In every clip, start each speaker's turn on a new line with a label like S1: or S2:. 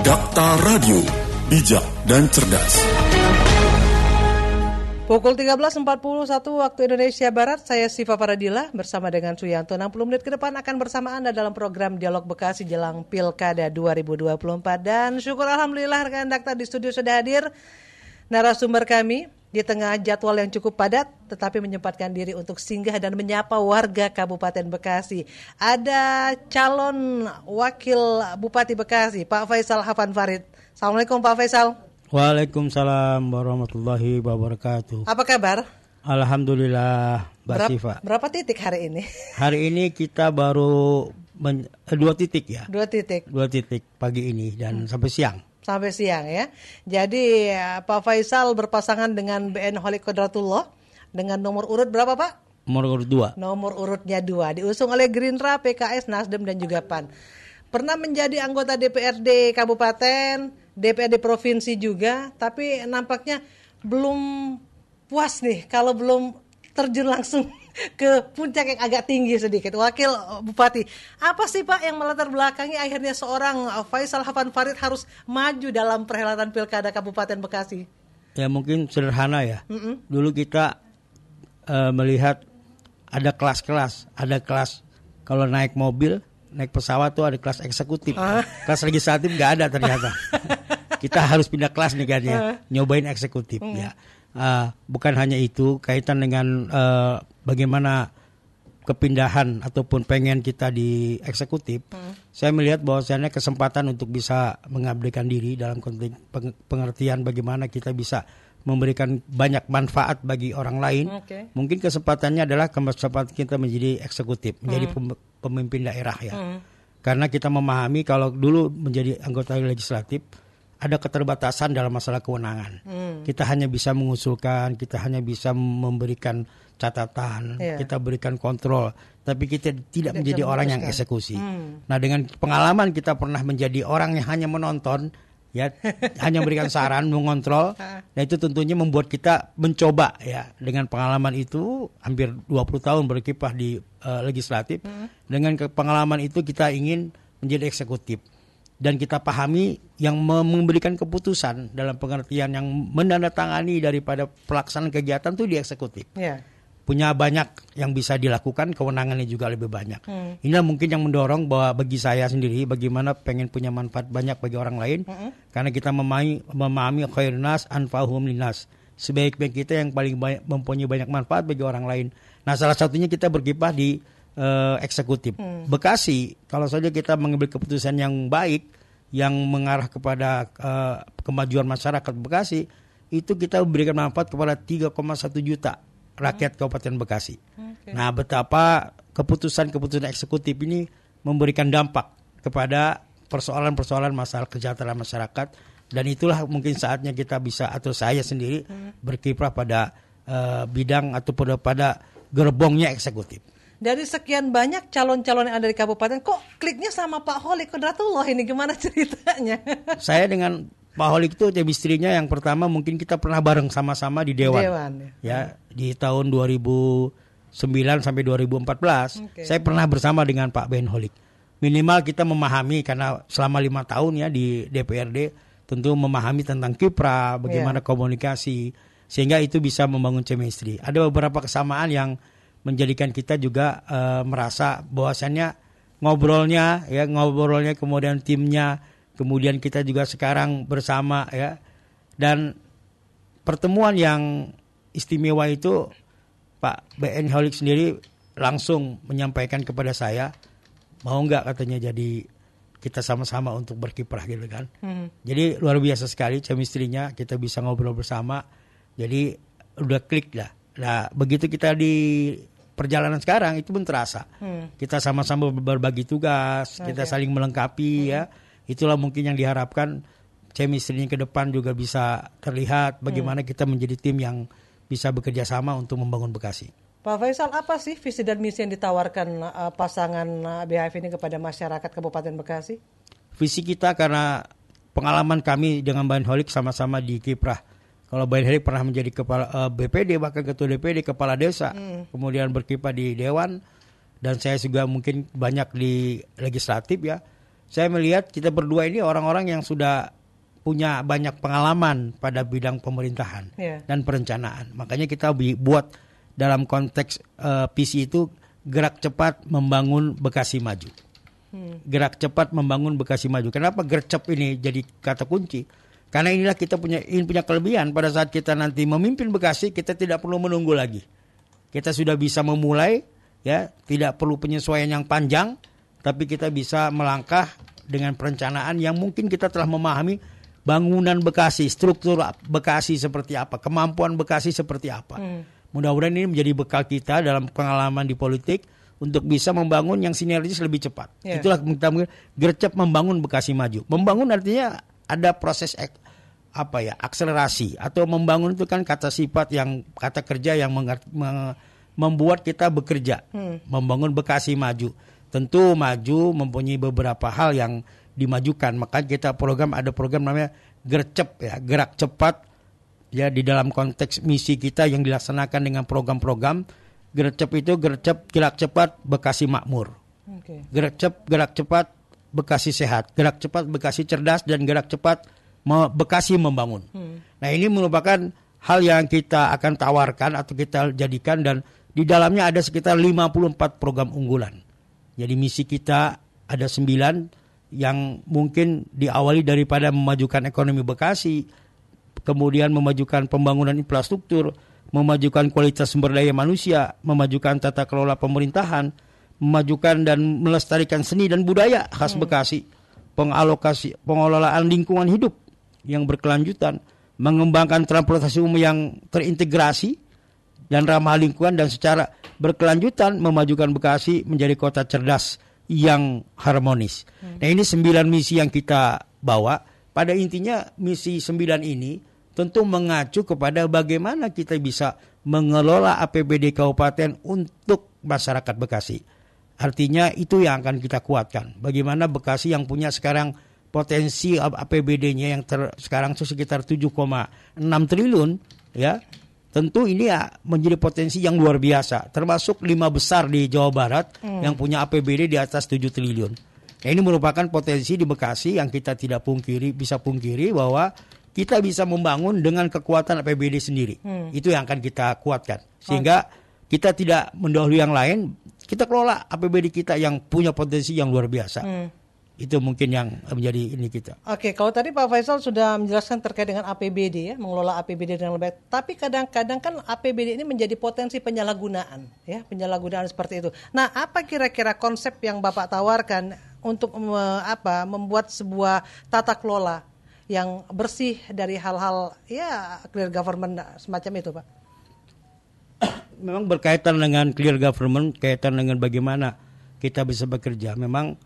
S1: Dakta Radio, bijak dan cerdas.
S2: Pukul 13.41 waktu Indonesia Barat, saya Siva Paradila bersama dengan Suyanto. 60 menit ke depan akan bersama Anda dalam program Dialog Bekasi jelang Pilkada 2024. Dan syukur alhamdulillah rekan Dakta di studio sudah hadir narasumber kami di tengah jadwal yang cukup padat, tetapi menyempatkan diri untuk singgah dan menyapa warga Kabupaten Bekasi. Ada calon wakil Bupati Bekasi, Pak Faisal Hafan Farid. Assalamualaikum Pak Faisal.
S3: Waalaikumsalam warahmatullahi wabarakatuh.
S2: Apa kabar?
S3: Alhamdulillah, Mbak Siva.
S2: Berapa titik hari ini?
S3: Hari ini kita baru 2 titik ya.
S2: 2 titik.
S3: 2 titik pagi ini dan sampai siang.
S2: Sampai siang ya. Jadi Pak Faisal berpasangan dengan BN Holik Kodratullah dengan nomor urut berapa Pak?
S3: Nomor urut 2.
S2: Nomor urutnya 2. Diusung oleh Gerindra, PKS, Nasdem dan juga PAN. Pernah menjadi anggota DPRD Kabupaten, DPRD Provinsi juga, tapi nampaknya belum puas nih kalau belum terjun langsung ke puncak yang agak tinggi sedikit. Wakil Bupati, apa sih Pak yang melatar belakangi akhirnya seorang Faisal Hafan Farid harus maju dalam perhelatan Pilkada Kabupaten Bekasi?
S3: Ya mungkin sederhana ya. Dulu kita melihat ada kelas-kelas, ada kelas kalau naik mobil, naik pesawat tuh ada kelas eksekutif. Kelas legislatif nggak ada ternyata. Kita harus pindah kelas nih kan ya, nyobain eksekutif ya. Bukan hanya itu, kaitan dengan bagaimana kepindahan ataupun pengen kita di eksekutif. Saya melihat bahwasannya kesempatan untuk bisa mengabdikan diri dalam konteks pengertian bagaimana kita bisa memberikan banyak manfaat bagi orang lain. Mungkin kesempatannya adalah kesempatan kita menjadi eksekutif, menjadi pemimpin daerah ya. Karena kita memahami kalau dulu menjadi anggota legislatif ada keterbatasan dalam masalah kewenangan. Kita hanya bisa mengusulkan, kita hanya bisa memberikan catatan, kita berikan kontrol, tapi kita tidak menjadi orang yang eksekusi. Nah, dengan pengalaman kita pernah menjadi orang yang hanya menonton, ya, hanya memberikan saran, mengontrol. Nah, itu tentunya membuat kita mencoba ya. Dengan pengalaman itu hampir 20 tahun berkiprah di legislatif. Dengan pengalaman itu kita ingin menjadi eksekutif. Dan kita pahami yang memberikan keputusan dalam pengertian yang menandatangani daripada pelaksanaan kegiatan itu di eksekutif. Punya banyak yang bisa dilakukan, kewenangannya juga lebih banyak. Inilah mungkin yang mendorong bahwa bagi saya sendiri bagaimana pengen punya manfaat banyak bagi orang lain. Karena kita memahami khairun nas anfa'uhum linnas. Sebaik-baik kita yang paling banyak, mempunyai banyak manfaat bagi orang lain. Nah, salah satunya kita berkiprah di eksekutif. Bekasi, kalau saja kita mengambil keputusan yang baik, yang mengarah kepada kemajuan masyarakat Bekasi, itu kita berikan manfaat kepada 3,1 juta rakyat Kabupaten Bekasi. Nah, betapa keputusan-keputusan eksekutif ini memberikan dampak kepada persoalan-persoalan masalah kesejahteraan masyarakat, dan itulah mungkin saatnya kita bisa, atau saya sendiri berkiprah pada bidang atau pada gerbongnya eksekutif.
S2: Dari sekian banyak calon-calon yang ada di kabupaten, kok kliknya sama Pak Holik Kodratullah ini, gimana ceritanya?
S3: Saya dengan Pak Holik itu chemistry-nya yang pertama mungkin kita pernah bareng sama-sama di Dewan. Ya, di tahun 2009 sampai 2014. Saya pernah bersama dengan Pak Ben Holik. Minimal kita memahami, karena selama 5 tahun ya di DPRD, tentu memahami tentang kiprah, bagaimana komunikasi, sehingga itu bisa membangun chemistry. Ada beberapa kesamaan yang menjadikan kita juga merasa bahwasannya ngobrolnya, kemudian timnya, kemudian kita juga sekarang bersama ya. Dan pertemuan yang istimewa itu Pak BN Holik sendiri langsung menyampaikan kepada saya, mau nggak katanya jadi kita sama-sama untuk berkiprah gitu kan. Jadi luar biasa sekali chemistry-nya, kita bisa ngobrol bersama. Jadi udah klik lah. Nah, begitu kita di perjalanan sekarang itu pun terasa. Kita sama-sama berbagi tugas, kita saling melengkapi ya. Itulah mungkin yang diharapkan chemistry-nya ke depan juga bisa terlihat bagaimana kita menjadi tim yang bisa bekerja sama untuk membangun Bekasi.
S2: Pak Faisal, apa sih visi dan misi yang ditawarkan pasangan BHF ini kepada masyarakat Kabupaten Bekasi?
S3: Visi kita, karena pengalaman kami dengan Bayan Holik sama-sama di kiprah. Kalau Bayan Holik pernah menjadi kepala BPD, bahkan ketua DPD, kepala desa, kemudian berkiprah di Dewan, dan saya juga mungkin banyak di legislatif ya. saya melihat kita berdua ini orang-orang yang sudah punya banyak pengalaman pada bidang pemerintahan dan perencanaan. Makanya kita buat dalam konteks visi itu gerak cepat membangun Bekasi maju. Gerak cepat membangun Bekasi maju. Kenapa gercep ini jadi kata kunci? Karena inilah kita punya kelebihan pada saat kita nanti memimpin Bekasi, kita tidak perlu menunggu lagi. Kita sudah bisa memulai, ya, tidak perlu penyesuaian yang panjang, tapi kita bisa melangkah dengan perencanaan yang mungkin kita telah memahami bangunan Bekasi, struktur Bekasi seperti apa, kemampuan Bekasi seperti apa. Mudah-mudahan ini menjadi bekal kita dalam pengalaman di politik untuk bisa membangun yang sinergis lebih cepat. Itulah kita gercep membangun Bekasi maju. Membangun artinya ada proses akselerasi, atau membangun itu kan kata sifat yang kata kerja yang membuat kita bekerja. Membangun Bekasi maju. Tentu maju mempunyai beberapa hal yang dimajukan. Maka kita ada program namanya gercep, ya, gerak cepat, ya, di dalam konteks misi kita yang dilaksanakan dengan program-program. Gercep itu gerak cepat Bekasi makmur. Gerak cepat Bekasi sehat, gerak cepat Bekasi cerdas, dan gerak cepat Bekasi membangun. Nah, ini merupakan hal yang kita akan tawarkan atau kita jadikan, dan di dalamnya ada sekitar 54 program unggulan. Jadi misi kita ada 9 yang mungkin diawali daripada memajukan ekonomi Bekasi, kemudian memajukan pembangunan infrastruktur, memajukan kualitas sumber daya manusia, memajukan tata kelola pemerintahan, memajukan dan melestarikan seni dan budaya khas Bekasi, pengelolaan lingkungan hidup yang berkelanjutan, mengembangkan transportasi umum yang terintegrasi dan ramah lingkungan, dan secara berkelanjutan memajukan Bekasi menjadi kota cerdas yang harmonis. Nah, ini 9 misi yang kita bawa. Pada intinya misi 9 ini tentu mengacu kepada bagaimana kita bisa mengelola APBD kabupaten untuk masyarakat Bekasi. Artinya itu yang akan kita kuatkan. Bagaimana Bekasi yang punya sekarang potensi APBD-nya yang sekarang itu sekitar 7,6 triliun, ya. Tentu ini ya menjadi potensi yang luar biasa, termasuk 5 besar di Jawa Barat yang punya APBD di atas 7 triliun. Nah, ini merupakan potensi di Bekasi yang kita tidak bisa pungkiri bahwa kita bisa membangun dengan kekuatan APBD sendiri. Itu yang akan kita kuatkan. Sehingga kita tidak mendahului yang lain, kita kelola APBD kita yang punya potensi yang luar biasa. Itu mungkin yang menjadi ini kita.
S2: Oke, kalau tadi Pak Faisal sudah menjelaskan terkait dengan APBD, ya, mengelola APBD dengan lebih baik. Tapi kadang-kadang kan APBD ini menjadi potensi penyalahgunaan, ya, penyalahgunaan seperti itu. Nah, apa kira-kira konsep yang Bapak tawarkan untuk membuat sebuah tata kelola yang bersih dari hal-hal, ya, clear government semacam itu, Pak?
S3: Memang berkaitan dengan clear government, kaitan dengan bagaimana kita bisa bekerja. Memang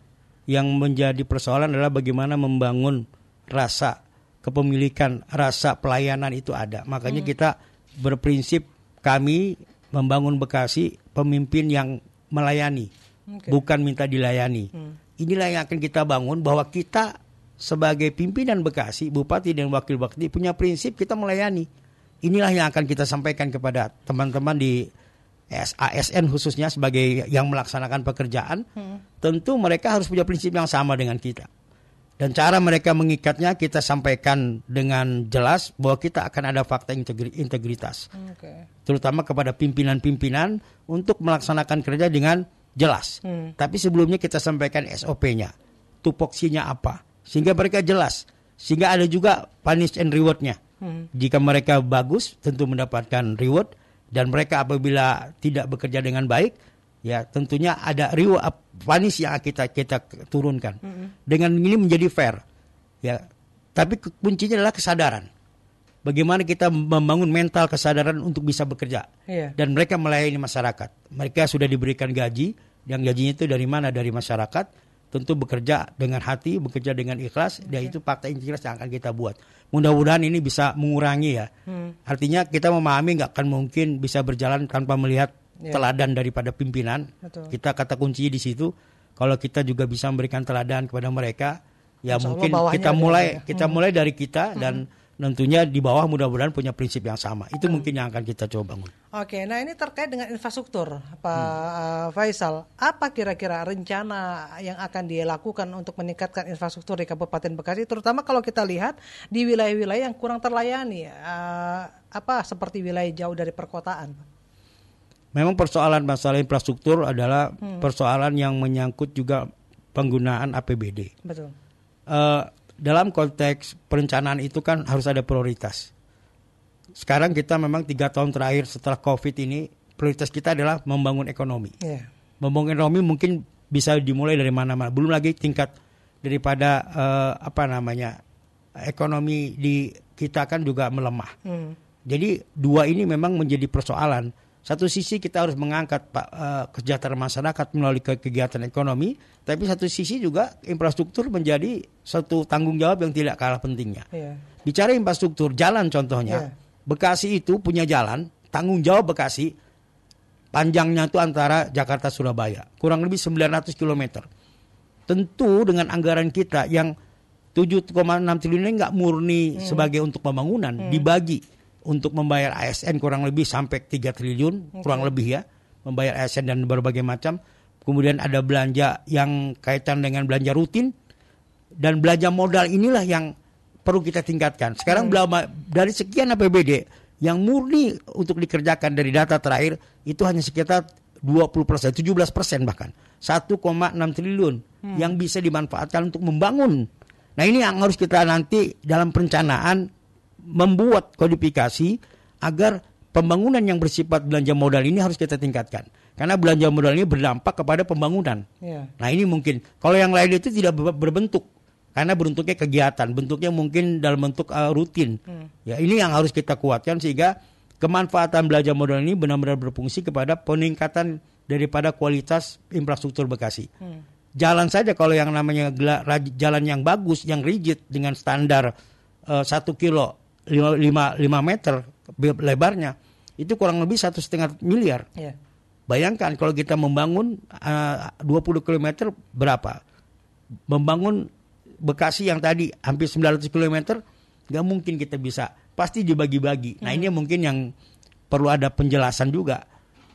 S3: yang menjadi persoalan adalah bagaimana membangun rasa kepemilikan, rasa pelayanan itu ada. Makanya kita berprinsip kami membangun Bekasi pemimpin yang melayani, bukan minta dilayani. Inilah yang akan kita bangun, bahwa kita sebagai pimpinan Bekasi, bupati dan wakil bupati punya prinsip kita melayani. Inilah yang akan kita sampaikan kepada teman-teman di ASN khususnya sebagai yang melaksanakan pekerjaan. Tentu mereka harus punya prinsip yang sama dengan kita. Dan cara mereka mengikatnya kita sampaikan dengan jelas bahwa kita akan ada fakta integritas. Terutama kepada pimpinan-pimpinan untuk melaksanakan kerja dengan jelas. Tapi sebelumnya kita sampaikan SOP-nya, tupoksinya apa, sehingga mereka jelas. Sehingga ada juga punish and reward-nya. Jika mereka bagus tentu mendapatkan reward, dan mereka apabila tidak bekerja dengan baik, ya tentunya ada reward punish yang kita turunkan. Dengan ini menjadi fair, ya. Tapi kuncinya adalah kesadaran. Bagaimana kita membangun mental kesadaran untuk bisa bekerja, dan mereka melayani masyarakat. Mereka sudah diberikan gaji, yang gajinya itu dari mana? Dari masyarakat. Tentu bekerja dengan hati, bekerja dengan ikhlas, dan itu fakta integritas yang akan kita buat. Mudah-mudahan ini bisa mengurangi, ya. Artinya kita memahami nggak akan mungkin bisa berjalan tanpa melihat teladan daripada pimpinan. Kita kata kunci di situ. Kalau kita juga bisa memberikan teladan kepada mereka, ya mungkin kita mulai dari kita, dan tentunya di bawah mudah-mudahan punya prinsip yang sama. Itu mungkin yang akan kita coba bangun.
S2: Oke, nah ini terkait dengan infrastruktur, Pak Faisal. Apa kira-kira rencana yang akan dilakukan untuk meningkatkan infrastruktur di Kabupaten Bekasi, terutama kalau kita lihat di wilayah-wilayah yang kurang terlayani, seperti wilayah jauh dari perkotaan?
S3: Memang persoalan masalah infrastruktur adalah persoalan yang menyangkut juga penggunaan APBD.
S2: Betul.
S3: Dalam konteks perencanaan itu kan harus ada prioritas. Sekarang kita memang 3 tahun terakhir setelah COVID ini, prioritas kita adalah membangun ekonomi. Yeah. Membangun ekonomi mungkin bisa dimulai dari mana-mana. Belum lagi tingkat daripada ekonomi di kita kan juga melemah. Jadi dua ini memang menjadi persoalan. Satu sisi kita harus mengangkat kesejahteraan masyarakat melalui kegiatan ekonomi, tapi satu sisi juga infrastruktur menjadi satu tanggung jawab yang tidak kalah pentingnya. Yeah. Bicara infrastruktur, jalan contohnya, Bekasi itu punya jalan, tanggung jawab Bekasi, panjangnya itu antara Jakarta Surabaya, kurang lebih 900 km. Tentu dengan anggaran kita yang 7,6 triliun ini nggak murni sebagai untuk pembangunan, dibagi untuk membayar ASN kurang lebih sampai 3 triliun, kurang lebih ya, membayar ASN dan berbagai macam. Kemudian ada belanja yang kaitan dengan belanja rutin, dan belanja modal inilah yang perlu kita tingkatkan. Sekarang dari sekian APBD yang murni untuk dikerjakan dari data terakhir itu hanya sekitar 20%, 17% bahkan 1,6 triliun yang bisa dimanfaatkan untuk membangun. Nah ini yang harus kita nanti dalam perencanaan membuat kodifikasi agar pembangunan yang bersifat belanja modal ini harus kita tingkatkan. Karena belanja modal ini berdampak kepada pembangunan. Yeah. Nah ini mungkin. Kalau yang lain itu tidak berbentuk. Karena bentuknya kegiatan. Bentuknya mungkin dalam bentuk rutin. Ya ini yang harus kita kuatkan sehingga kemanfaatan belanja modal ini benar-benar berfungsi kepada peningkatan daripada kualitas infrastruktur Bekasi. Jalan saja kalau yang namanya jalan yang bagus, yang rigid dengan standar 1 kilo 5 meter lebarnya itu kurang lebih 1,5 miliar. Yeah. Bayangkan kalau kita membangun 20 km berapa? Membangun Bekasi yang tadi hampir 900 km nggak mungkin kita bisa. Pasti dibagi-bagi. Nah ini mungkin yang perlu ada penjelasan juga.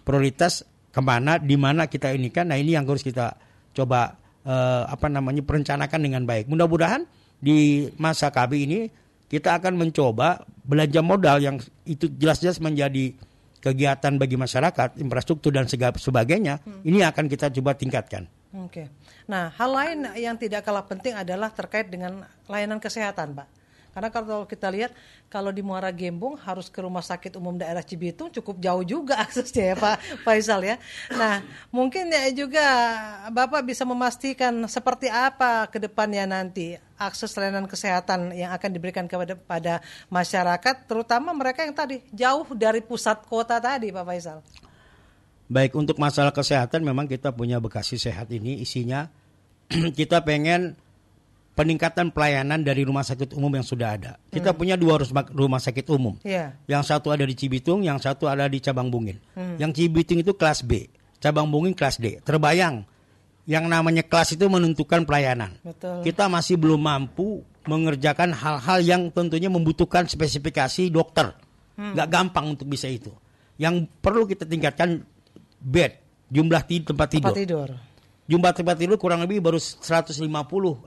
S3: Prioritas kemana, di mana kita ini kan. Nah ini yang harus kita coba perencanakan dengan baik. Mudah-mudahan di masa KB ini kita akan mencoba belanja modal yang itu jelas-jelas menjadi kegiatan bagi masyarakat, infrastruktur dan sebagainya. Ini akan kita coba tingkatkan.
S2: Oke. Nah, hal lain yang tidak kalah penting adalah terkait dengan layanan kesehatan, Pak. Karena kalau kita lihat, kalau di Muara Gembong harus ke Rumah Sakit Umum Daerah Cibitung cukup jauh juga aksesnya ya Pak Faisal ya. Nah mungkin ya juga Bapak bisa memastikan seperti apa ke depannya nanti akses layanan kesehatan yang akan diberikan kepada masyarakat, terutama mereka yang tadi jauh dari pusat kota tadi Pak Faisal.
S3: Baik, untuk masalah kesehatan memang kita punya Bekasi Sehat ini isinya kita pengen peningkatan pelayanan dari rumah sakit umum yang sudah ada. Kita punya 2 rumah sakit umum. Yeah. Yang satu ada di Cibitung, yang satu ada di Cabang Bungin. Yang Cibitung itu kelas B, Cabang Bungin kelas D. Terbayang, yang namanya kelas itu menentukan pelayanan. Betul. Kita masih belum mampu mengerjakan hal-hal yang tentunya membutuhkan spesifikasi dokter. Nggak gampang untuk bisa itu. Yang perlu kita tingkatkan bed, jumlah tempat tidur. Jumlah tempat tidur kurang lebih baru 150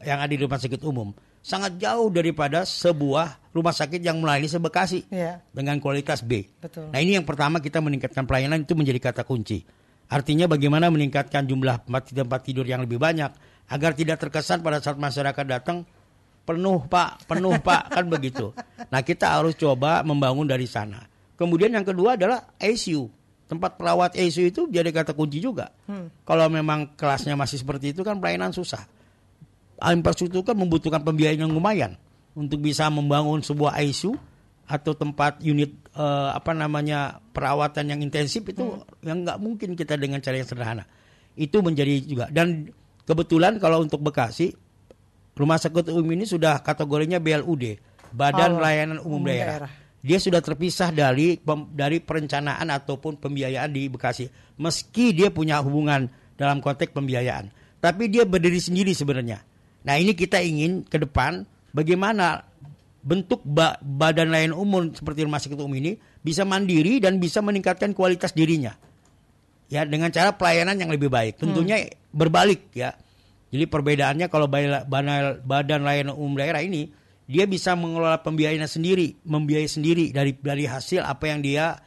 S3: yang ada di rumah sakit umum. Sangat jauh daripada sebuah rumah sakit yang melayani se-Bekasi dengan kualitas B. Betul. Nah ini yang pertama, kita meningkatkan pelayanan itu menjadi kata kunci. Artinya bagaimana meningkatkan jumlah tempat tidur yang lebih banyak agar tidak terkesan pada saat masyarakat datang penuh pak kan begitu. Nah kita harus coba membangun dari sana. Kemudian yang kedua adalah ICU. Tempat perawat ICU itu jadi kata kunci juga. Kalau memang kelasnya masih seperti itu kan pelayanan susah. Infrastruktur kan membutuhkan pembiayaan yang lumayan untuk bisa membangun sebuah ICU atau tempat unit perawatan yang intensif itu yang nggak mungkin kita dengan cara yang sederhana. Itu menjadi juga. Dan kebetulan kalau untuk Bekasi, rumah sakit umum ini sudah kategorinya BLUD, Badan Layanan Umum Daerah. Dia sudah terpisah dari perencanaan ataupun pembiayaan di Bekasi. Meski dia punya hubungan dalam konteks pembiayaan. Tapi dia berdiri sendiri sebenarnya. Nah ini kita ingin ke depan bagaimana bentuk badan layanan umum seperti rumah sakit umum ini bisa mandiri dan bisa meningkatkan kualitas dirinya. Ya, dengan cara pelayanan yang lebih baik. Tentunya berbalik ya. Jadi perbedaannya kalau badan layanan umum daerah ini dia bisa mengelola pembiayaannya sendiri, membiayai sendiri dari hasil apa yang dia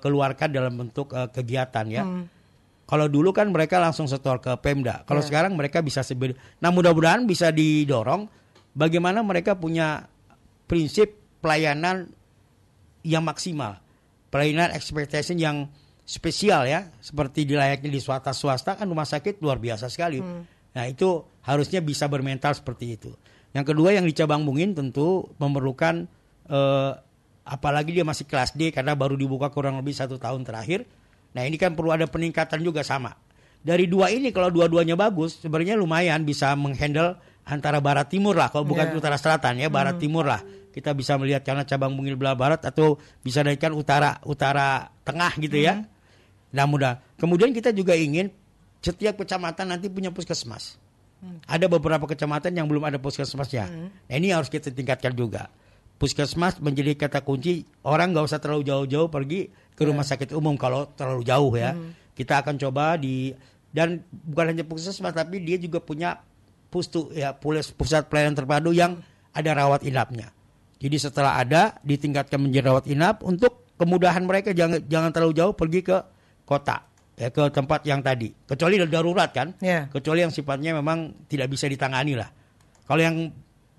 S3: keluarkan dalam bentuk kegiatan ya. Kalau dulu kan mereka langsung setor ke Pemda. Kalau sekarang mereka bisa Nah, mudah-mudahan bisa didorong bagaimana mereka punya prinsip pelayanan yang maksimal. Pelayanan expectation yang spesial ya, seperti dilayaknya di swasta kan rumah sakit luar biasa sekali. Nah, itu harusnya bisa bermental seperti itu. Yang kedua yang dicabang Bungin tentu memerlukan apalagi dia masih kelas D karena baru dibuka kurang lebih 1 tahun terakhir. Nah, ini kan perlu ada peningkatan juga sama. Dari dua ini kalau dua-duanya bagus sebenarnya lumayan bisa menghandle antara barat timur lah, kalau bukan utara selatan ya, barat timur lah. Kita bisa melihat karena cabang Bungin belah barat atau bisa naikkan utara tengah gitu ya. Nah, kemudian kita juga ingin setiap kecamatan nanti punya puskesmas. Ada beberapa kecamatan yang belum ada puskesmasnya. Nah, ini harus kita tingkatkan juga. Puskesmas menjadi kata kunci, orang nggak usah terlalu jauh-jauh pergi ke rumah sakit umum kalau terlalu jauh ya. Kita akan coba dan bukan hanya puskesmas tapi dia juga punya pustu ya, pusat pelayanan terpadu yang ada rawat inapnya. Jadi setelah ada ditingkatkan menjadi rawat inap untuk kemudahan mereka jangan terlalu jauh pergi ke kota ya, ke tempat yang tadi. Kecuali darurat kan? Kecuali yang sifatnya memang tidak bisa ditangani lah. Kalau yang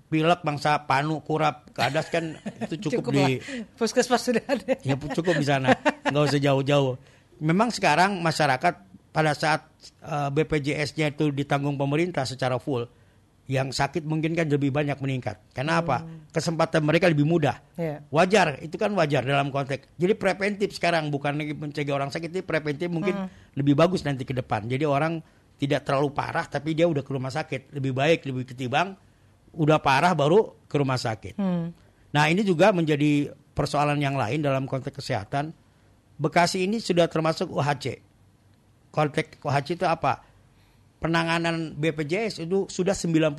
S3: pilek bangsa panu kurap keadas kan itu cukup di
S2: puskesmas sudah ada.
S3: Ya cukup di sana, nggak usah jauh-jauh. Memang sekarang masyarakat pada saat BPJS-nya itu ditanggung pemerintah secara full, yang sakit mungkin kan lebih banyak meningkat. Karena apa? Kesempatan mereka lebih mudah. Wajar, itu kan wajar dalam konteks. Jadi preventif sekarang bukan lagi mencegah orang sakit, ini preventif mungkin lebih bagus nanti ke depan. Jadi orang tidak terlalu parah tapi dia udah ke rumah sakit, lebih baik lebih ketimbang udah parah baru ke rumah sakit. Nah, ini juga menjadi persoalan yang lain dalam konteks kesehatan. Bekasi ini sudah termasuk UHC. Konteks UHC itu apa? Penanganan BPJS itu sudah 99%.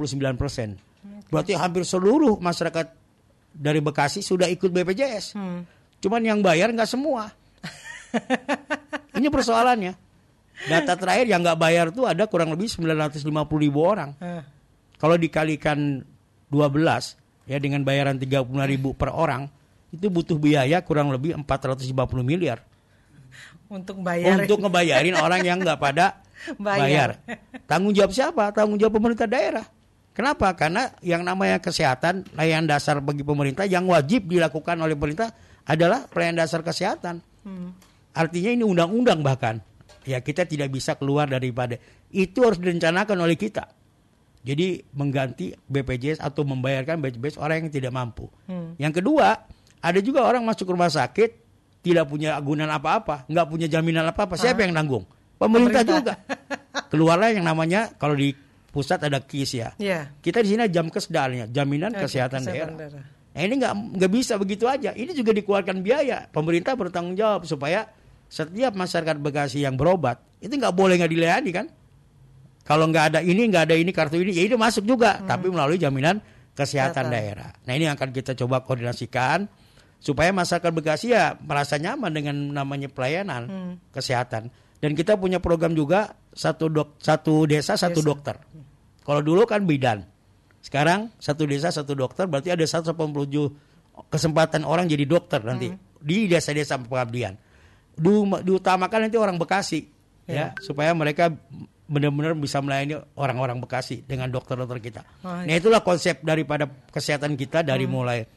S3: Berarti hampir seluruh masyarakat dari Bekasi sudah ikut BPJS. Cuman yang bayar nggak semua. Ini persoalannya. Data terakhir yang nggak bayar tuh ada kurang lebih 950.000 orang. Kalau dikalikan 12 ya dengan bayaran 35.000 per orang, itu butuh biaya kurang lebih 450 miliar.
S2: Untuk
S3: ngebayarin orang yang nggak pada bayar. Tanggung jawab siapa? Tanggung jawab pemerintah daerah. Kenapa? Karena yang namanya kesehatan, layanan dasar bagi pemerintah yang wajib dilakukan oleh pemerintah adalah pelayanan dasar kesehatan. Artinya ini undang-undang bahkan. Ya, kita tidak bisa keluar daripada itu, harus direncanakan oleh kita. Jadi mengganti BPJS atau membayarkan BPJS orang yang tidak mampu. Yang kedua, ada juga orang masuk rumah sakit tidak punya agunan apa-apa, nggak punya jaminan apa-apa. Siapa yang nanggung? Pemerintah juga. Keluarlah yang namanya kalau di pusat ada KIS ya. Kita di sini Jamkesdalnya, jaminan kesehatan daerah. Nah, ini nggak bisa begitu aja. Ini juga dikeluarkan biaya. Pemerintah bertanggung jawab supaya setiap masyarakat Bekasi yang berobat itu nggak boleh nggak dilayani kan? Kalau nggak ada ini kartu ini, ya itu masuk juga, tapi melalui jaminan kesehatan daerah. Nah, ini akan kita coba koordinasikan supaya masyarakat Bekasi ya merasa nyaman dengan namanya pelayanan kesehatan. Dan kita punya program juga satu desa satu dokter. Kalau dulu kan bidan, sekarang satu desa satu dokter, berarti ada 187 kesempatan orang jadi dokter nanti di desa-desa pengabdian. Diutamakan nanti orang Bekasi ya supaya mereka benar-benar bisa melayani orang-orang Bekasi dengan dokter-dokter kita. Nah, itulah konsep daripada kesehatan kita dari mulai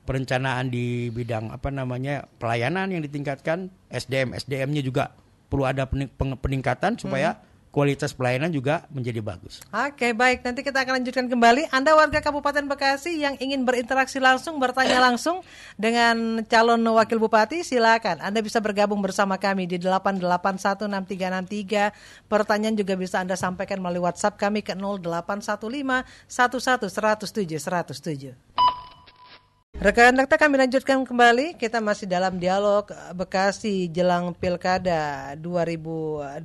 S3: perencanaan di bidang pelayanan yang ditingkatkan, SDM-nya juga perlu ada peningkatan supaya kualitas pelayanan juga menjadi bagus.
S2: Oke, baik. Nanti kita akan lanjutkan kembali. Anda warga Kabupaten Bekasi yang ingin berinteraksi langsung, bertanya langsung dengan calon wakil bupati, silakan. Anda bisa bergabung bersama kami di 8816363. Pertanyaan juga bisa Anda sampaikan melalui WhatsApp kami ke 0815 11 107 107. Rekan-rekan kami lanjutkan kembali. Kita masih dalam dialog Bekasi jelang Pilkada 2024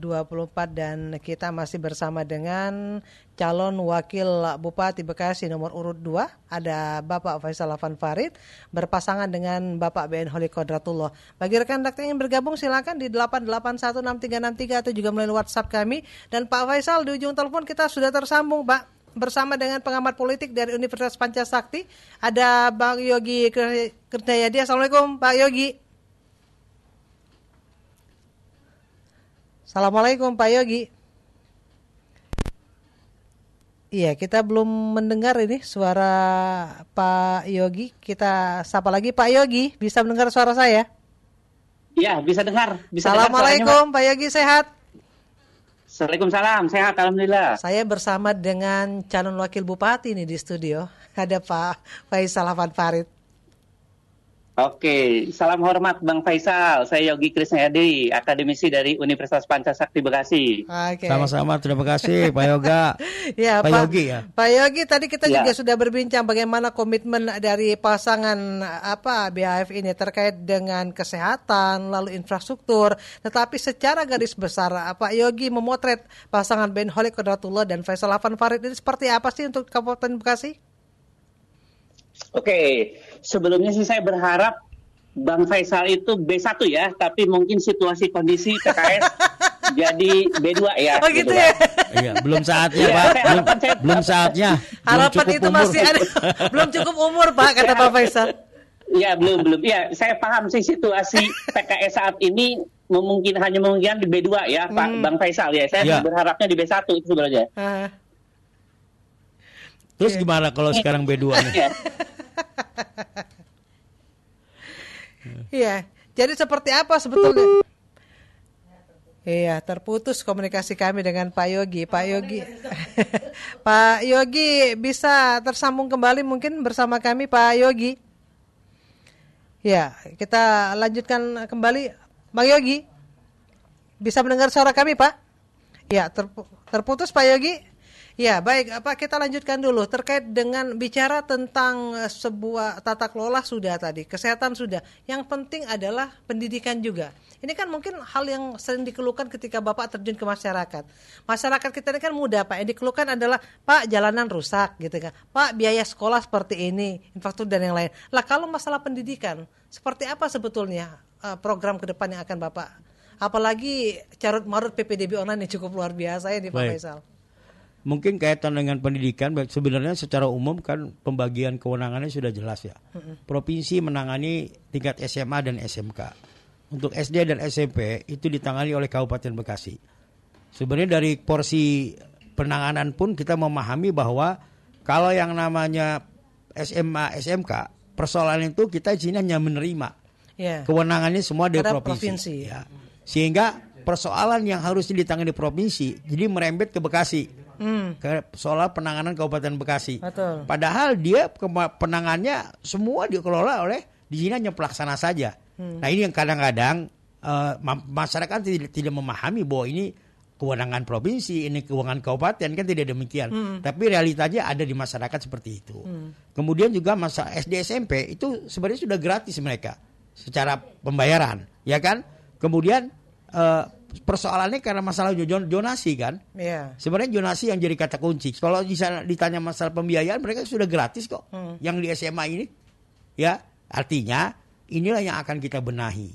S2: dan kita masih bersama dengan calon wakil Bupati Bekasi nomor urut 2. Ada Bapak Faisal Afan Farid berpasangan dengan Bapak BN Holi Kodratullah. Bagi rekan-rekan yang bergabung silakan di 8816363 atau juga melalui WhatsApp kami. Dan Pak Faisal di ujung telepon kita sudah tersambung Pak. Bersama dengan pengamat politik dari Universitas Pancasakti, ada Bang Yogi Krisnayadi. Assalamualaikum Pak Yogi. Assalamualaikum Pak Yogi. Iya, kita belum mendengar ini suara Pak Yogi. Kita sapa lagi Pak Yogi, bisa mendengar suara saya?
S4: Iya, bisa dengar.
S2: Assalamualaikum Pak Yogi, sehat?
S4: Waalaikumsalam, sehat alhamdulillah.
S2: Saya bersama dengan calon wakil bupati nih di studio. Ada Pak Faisal Afan Farid.
S4: Oke, salam hormat Bang Faisal. Saya Yogi Krisnayadi, akademisi dari Universitas Pancasakti Bekasi.
S2: Oke.
S3: Sama-sama, terima kasih Pak Yoga.
S2: Ya,
S3: Pak Yogi ya.
S2: Pak Yogi, tadi kita juga sudah berbincang bagaimana komitmen dari pasangan BAF ini terkait dengan kesehatan, lalu infrastruktur. Tetapi secara garis besar, Pak Yogi memotret pasangan BN Holi Kodratullah dan Faisal Afan Farid ini seperti apa sih untuk Kabupaten Bekasi?
S4: Oke, sebelumnya sih saya berharap Bang Faisal itu B1 ya, tapi mungkin situasi kondisi PKS jadi B2 ya.
S2: Oh gitu ya?
S3: Iya, belum saatnya Pak, belum saatnya.
S2: Harapan itu umur. Masih ada, belum cukup umur Pak, kata Pak Faisal.
S4: Iya, belum. Ya, saya paham sih situasi PKS saat ini hanya memungkinkan di B2 ya, Pak Bang Faisal ya. Saya berharapnya di B1 itu sebenarnya.
S3: Terus gimana kalau sekarang B2 nih?
S2: Iya, jadi seperti apa sebetulnya? Iya, terputus komunikasi kami dengan Pak Yogi. Pak Yogi, Pak Yogi bisa tersambung kembali mungkin bersama kami Pak Yogi. Ya, kita lanjutkan kembali. Bang Yogi, bisa mendengar suara kami Pak? Ya, terputus Pak Yogi. Ya, baik, Pak, kita lanjutkan dulu terkait dengan bicara tentang sebuah tata kelola sudah tadi, kesehatan sudah. Yang penting adalah pendidikan juga. Ini kan mungkin hal yang sering dikeluhkan ketika Bapak terjun ke masyarakat. Masyarakat kita ini kan mudah, Pak. Yang dikeluhkan adalah, Pak, jalanan rusak gitu kan. Pak, biaya sekolah seperti ini, infrastruktur dan yang lain. Lah, kalau masalah pendidikan, seperti apa sebetulnya program ke depan yang akan Bapak? Apalagi carut marut PPDB online yang cukup luar biasa ya nih Pak Faisal.
S3: Mungkin kaitan dengan pendidikan, sebenarnya secara umum kan pembagian kewenangannya sudah jelas ya. Provinsi menangani tingkat SMA dan SMK. Untuk SD dan SMP itu ditangani oleh Kabupaten Bekasi. Sebenarnya dari porsi penanganan pun kita memahami bahwa kalau yang namanya SMA, SMK, persoalan itu kita di sini hanya menerima. Kewenangannya semua dari provinsi. Ya. Sehingga persoalan yang harusnya ditangani di provinsi jadi merembet ke Bekasi. Ke soal penanganan Kabupaten Bekasi. Betul. Padahal dia penanganannya semua dikelola oleh di sini hanya pelaksana saja. Nah ini yang kadang-kadang masyarakat tidak memahami bahwa ini kewenangan provinsi, ini kewenangan kabupaten, kan tidak demikian. Tapi realitanya ada di masyarakat seperti itu. Kemudian juga masa SD SMP itu sebenarnya sudah gratis mereka secara pembayaran, ya kan? Kemudian persoalannya karena masalah zonasi kan. Sebenarnya zonasi yang jadi kata kunci. Kalau ditanya masalah pembiayaan, mereka sudah gratis kok. Yang di SMA ini, ya artinya inilah yang akan kita benahi.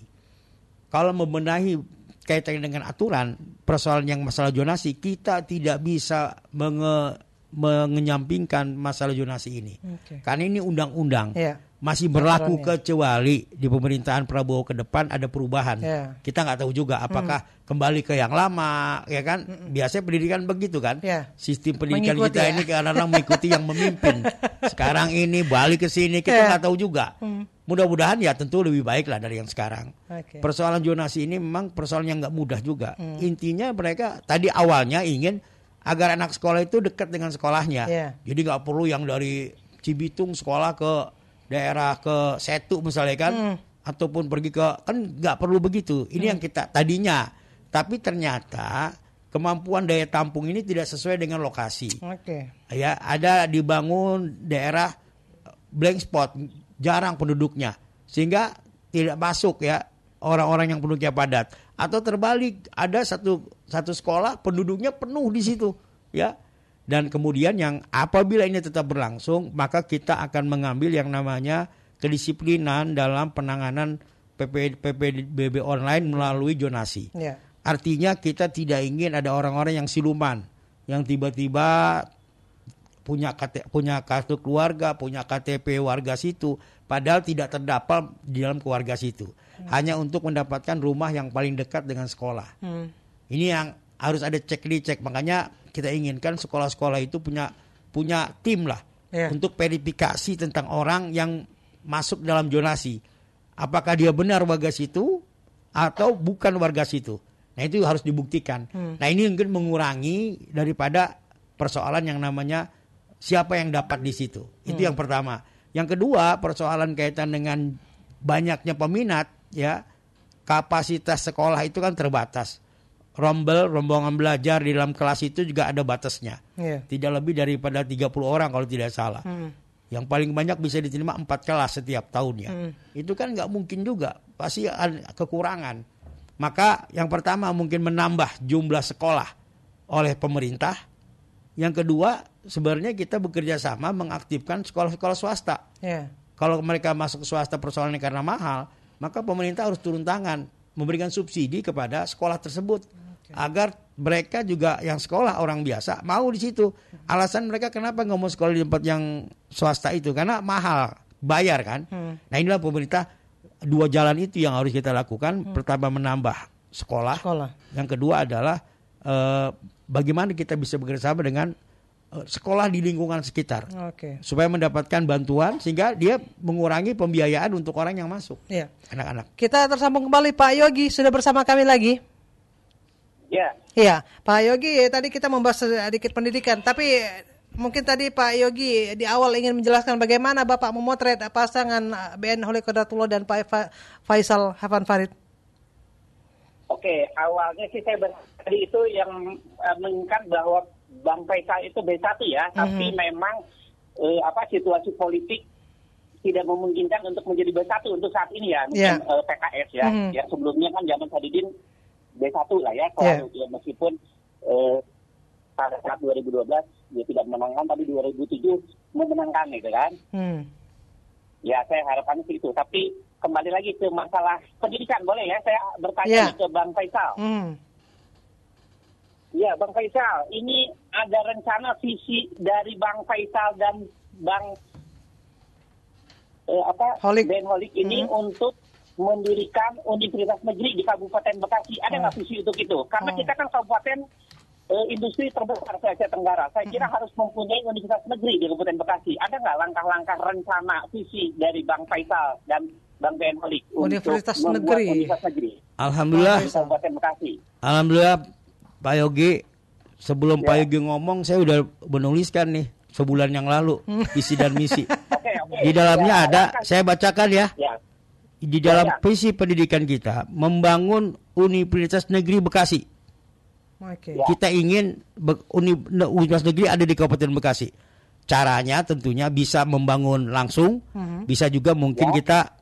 S3: Kalau membenahi kaitannya dengan aturan, persoalan yang masalah zonasi, kita tidak bisa menyampingkan masalah zonasi ini. Karena ini undang-undang. Masih berlaku kecuali di pemerintahan Prabowo ke depan ada perubahan. Kita nggak tahu juga apakah kembali ke yang lama, ya kan? Biasanya pendidikan begitu kan? Sistem pendidikan kita ini kadang-kadang mengikuti yang memimpin. Sekarang ini balik ke sini, kita nggak tahu juga. Mudah-mudahan ya tentu lebih baik lah dari yang sekarang. Persoalan zonasi ini memang persoalan yang nggak mudah juga. Intinya mereka tadi awalnya ingin agar anak sekolah itu dekat dengan sekolahnya. Jadi nggak perlu yang dari Cibitung sekolah ke daerah ke Setu misalnya kan, ataupun pergi ke, kan nggak perlu begitu. Ini yang kita tadinya, tapi ternyata kemampuan daya tampung ini tidak sesuai dengan lokasi. Ya, ada dibangun daerah blank spot, jarang penduduknya, sehingga tidak masuk ya orang-orang yang penduduknya padat. Atau terbalik, ada satu sekolah penduduknya penuh di situ, ya. Dan kemudian yang apabila ini tetap berlangsung, maka kita akan mengambil yang namanya kedisiplinan dalam penanganan PPDB online melalui zonasi. Yeah. Artinya kita tidak ingin ada orang-orang yang siluman, yang tiba-tiba punya kartu keluarga, punya KTP warga situ, padahal tidak terdaftar di dalam keluarga situ. Hanya untuk mendapatkan rumah yang paling dekat dengan sekolah. Ini yang harus ada cek. Makanya kita inginkan sekolah-sekolah itu punya tim lah untuk verifikasi tentang orang yang masuk dalam zonasi. Apakah dia benar warga situ atau bukan warga situ. Nah itu harus dibuktikan. Nah ini mungkin mengurangi daripada persoalan yang namanya siapa yang dapat di situ. Itu yang pertama. Yang kedua, persoalan kaitan dengan banyaknya peminat, ya, kapasitas sekolah itu kan terbatas. Rombongan belajar di dalam kelas itu juga ada batasnya. Tidak lebih daripada 30 orang kalau tidak salah. Yang paling banyak bisa diterima 4 kelas setiap tahunnya. Itu kan nggak mungkin juga, pasti ada kekurangan. Maka yang pertama mungkin menambah jumlah sekolah oleh pemerintah. Yang kedua, sebenarnya kita bekerja sama mengaktifkan sekolah-sekolah swasta. Kalau mereka masuk ke swasta persoalannya karena mahal, maka pemerintah harus turun tangan, memberikan subsidi kepada sekolah tersebut. Agar mereka juga yang sekolah orang biasa mau di situ. Alasan mereka kenapa nggak mau sekolah di tempat yang swasta itu? Karena mahal, bayar kan. Nah inilah pemerintah, 2 jalan itu yang harus kita lakukan. Pertama menambah sekolah. Yang kedua adalah bagaimana kita bisa bekerjasama dengan sekolah di lingkungan sekitar. Supaya mendapatkan bantuan sehingga dia mengurangi pembiayaan untuk orang yang masuk. Anak-anak.
S2: Kita tersambung kembali, Pak Yogi sudah bersama kami lagi. Iya, Pak Yogi, tadi kita membahas sedikit pendidikan, tapi mungkin tadi Pak Yogi di awal ingin menjelaskan bagaimana Bapak memotret pasangan BN Holik Kodatullah dan Pak Faisal Hafan Farid.
S4: Oke, awalnya sih saya tadi itu yang mengingat bahwa Bang Faisal itu B1 ya, tapi memang situasi politik tidak memungkinkan untuk menjadi B1 untuk saat ini ya, mungkin PKS ya. Yang sebelumnya kan zaman Sadidin B1 lah ya, selalu ya, meskipun pada saat 2012 dia tidak menangkan, tapi 2007 memenangkan gitu kan. Ya saya harapannya sih itu, tapi kembali lagi ke masalah pendidikan, boleh ya saya bertanya ke Bang Faisal. Ya Bang Faisal, ini ada rencana visi dari Bang Faisal dan Bang Ben Holik ini untuk mendirikan universitas negeri di Kabupaten Bekasi. Ada nggak visi untuk itu? Karena kita kan kabupaten industri terbesar se Asia Tenggara. Saya kira harus mempunyai universitas negeri di Kabupaten Bekasi. Ada nggak langkah-langkah rencana visi dari Bang Faisal dan Bang Ben Holik
S2: universitas
S4: untuk membuat universitas negeri?
S3: Alhamdulillah.
S4: Di Kabupaten Bekasi.
S3: Alhamdulillah Pak Yogi. Sebelum Pak Yogi ngomong, saya udah menuliskan nih sebulan yang lalu visi dan misi. Di dalamnya ada, saya bacakan ya. Di dalam visi pendidikan kita membangun Universitas Negeri Bekasi. Kita ingin Universitas Negeri ada di Kabupaten Bekasi. Caranya tentunya bisa membangun langsung, bisa juga mungkin kita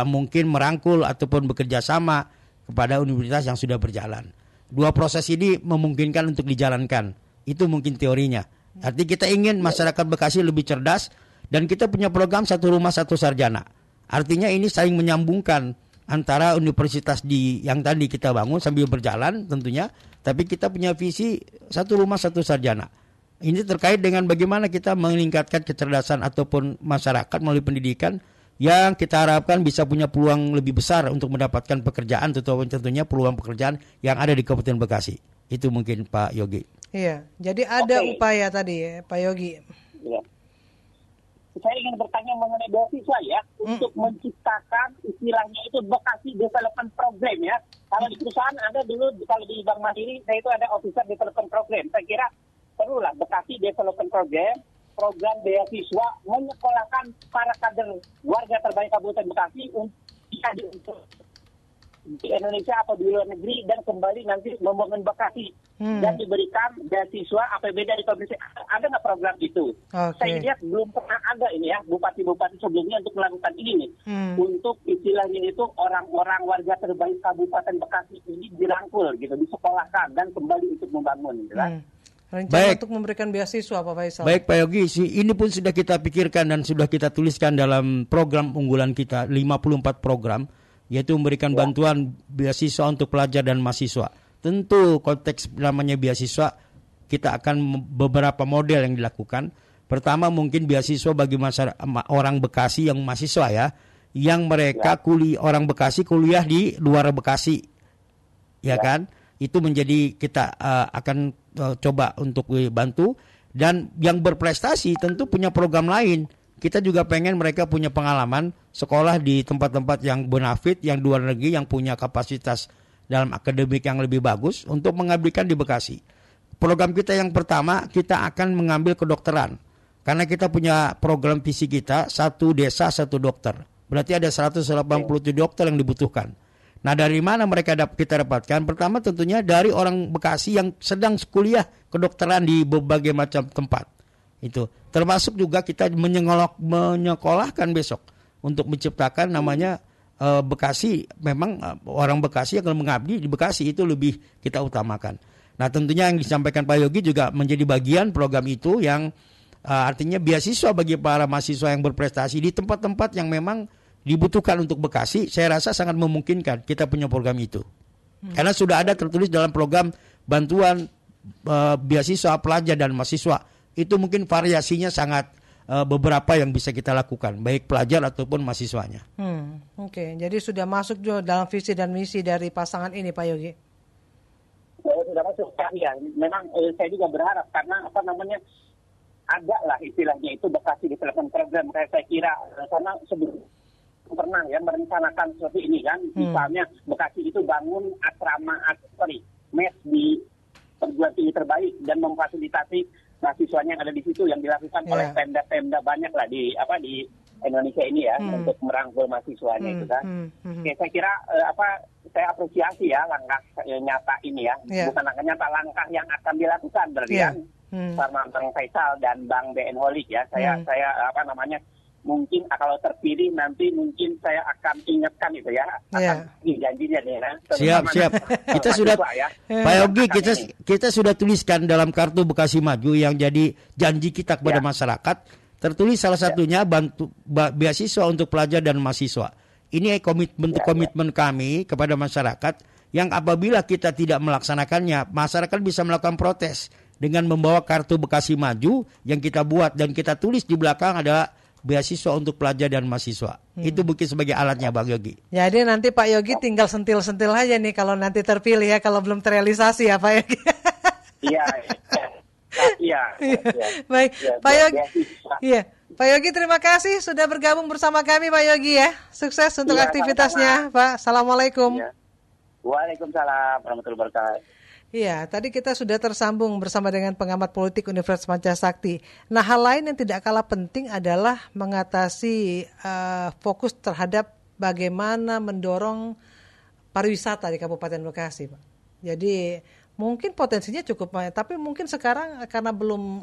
S3: mungkin merangkul ataupun bekerja sama kepada universitas yang sudah berjalan. 2 proses ini memungkinkan untuk dijalankan. Itu mungkin teorinya. Artinya kita ingin masyarakat Bekasi lebih cerdas dan kita punya program 1 rumah 1 sarjana. Artinya ini saling menyambungkan antara universitas yang tadi kita bangun sambil berjalan tentunya, tapi kita punya visi 1 rumah 1 sarjana. Ini terkait dengan bagaimana kita meningkatkan kecerdasan ataupun masyarakat melalui pendidikan yang kita harapkan bisa punya peluang lebih besar untuk mendapatkan pekerjaan, tentunya peluang pekerjaan yang ada di Kabupaten Bekasi. Itu mungkin Pak Yogi.
S2: Iya, jadi ada upaya tadi Pak Yogi.
S4: Saya ingin bertanya mengenai beasiswa ya, untuk menciptakan istilahnya itu Bekasi Development Program ya. Kalau di perusahaan Anda dulu, kalau di Bank Mandiri, saya itu ada Officer Development Program. Saya kira perlulah Bekasi Development Program beasiswa menyekolahkan para kader warga terbaik Kabupaten Bekasi untuk di Indonesia atau di luar negeri dan kembali nanti membangun Bekasi dan diberikan beasiswa APBD dari pemerintah. Ada nggak program itu? Saya lihat belum pernah ada ini ya, bupati-bupati sebelumnya untuk melakukan ini nih. Untuk istilahnya itu orang-orang warga terbaik Kabupaten Bekasi ini dirangkul gitu, disekolahkan dan kembali untuk membangun gitu kan.
S2: Rencana untuk memberikan beasiswa Pak Faisal.
S3: Baik Pak Yogi, ini pun sudah kita pikirkan dan sudah kita tuliskan dalam program unggulan kita, 54 program, yaitu memberikan bantuan beasiswa untuk pelajar dan mahasiswa. Tentu konteks namanya beasiswa, kita akan beberapa model yang dilakukan. Pertama mungkin beasiswa bagi orang Bekasi yang mahasiswa ya, yang mereka orang Bekasi kuliah di luar Bekasi, ya kan? Itu menjadi kita akan coba untuk bantu. Dan yang berprestasi tentu punya program lain. Kita juga pengen mereka punya pengalaman sekolah di tempat-tempat yang bonafit, yang luar negeri, yang punya kapasitas dalam akademik yang lebih bagus untuk mengabdikan di Bekasi. Program kita yang pertama, kita akan mengambil kedokteran. Karena kita punya program visi kita, 1 desa 1 dokter. Berarti ada 187 dokter yang dibutuhkan. Nah dari mana mereka kita dapatkan? Pertama tentunya dari orang Bekasi yang sedang kuliah kedokteran di berbagai macam tempat. Itu termasuk juga kita menyekolahkan besok untuk menciptakan namanya Bekasi. Memang orang Bekasi yang kalau mengabdi di Bekasi itu lebih kita utamakan. Nah tentunya yang disampaikan Pak Yogi juga menjadi bagian program itu yang artinya beasiswa bagi para mahasiswa yang berprestasi di tempat-tempat yang memang dibutuhkan untuk Bekasi. Saya rasa sangat memungkinkan kita punya program itu. Karena sudah ada tertulis dalam program bantuan beasiswa pelajar dan mahasiswa. Itu mungkin variasinya sangat beberapa yang bisa kita lakukan, baik pelajar ataupun mahasiswanya.
S2: Oke, jadi sudah masuk juga dalam visi dan misi dari pasangan ini Pak Yogi.
S4: Sudah masuk ya. Memang saya juga berharap karena ada lah istilahnya itu Bekasi Development Program. Saya kira karena sebelum pernah ya merencanakan seperti ini kan, misalnya Bekasi itu bangun mes di perguruan tinggi terbaik dan memfasilitasi mahasiswanya yang ada di situ yang dilakukan oleh pemda-pemda banyak lah di Indonesia ini ya untuk merangkul mahasiswanya itu kan. Oke, saya kira saya apresiasi ya langkah nyata ini ya, bukan langkah nyata, langkah yang akan dilakukan berarti kan sama Bang Faisal dan Bang BN Holik ya. Saya mungkin kalau terpilih nanti mungkin saya akan ingatkan itu ya, akan janjinya nih ya.
S3: Siap. Kita sudah Pak Yogi, kita sudah tuliskan dalam kartu Bekasi Maju yang jadi janji kita kepada masyarakat. Tertulis salah satunya bantu beasiswa untuk pelajar dan mahasiswa. Ini bentuk komitmen kami kepada masyarakat yang apabila kita tidak melaksanakannya, masyarakat bisa melakukan protes dengan membawa kartu Bekasi Maju yang kita buat dan kita tulis di belakang ada beasiswa untuk pelajar dan mahasiswa. Itu mungkin sebagai alatnya Bang Yogi.
S2: Jadi nanti Pak Yogi tinggal sentil-sentil aja nih kalau nanti terpilih ya, kalau belum terrealisasi ya Pak Yogi. Iya. Baik, Pak Yogi. Iya, Pak Yogi terima kasih sudah bergabung bersama kami Pak Yogi ya. Sukses untuk aktivitasnya, sama-sama. Pak. Assalamualaikum.
S4: Waalaikumsalam warahmatullahi wabarakatuh.
S2: Iya, tadi kita sudah tersambung bersama dengan pengamat politik Universitas Pancasakti. Nah, hal lain yang tidak kalah penting adalah mengatasi fokus terhadap bagaimana mendorong pariwisata di Kabupaten Bekasi, Pak. Jadi mungkin potensinya cukup banyak, tapi mungkin sekarang karena belum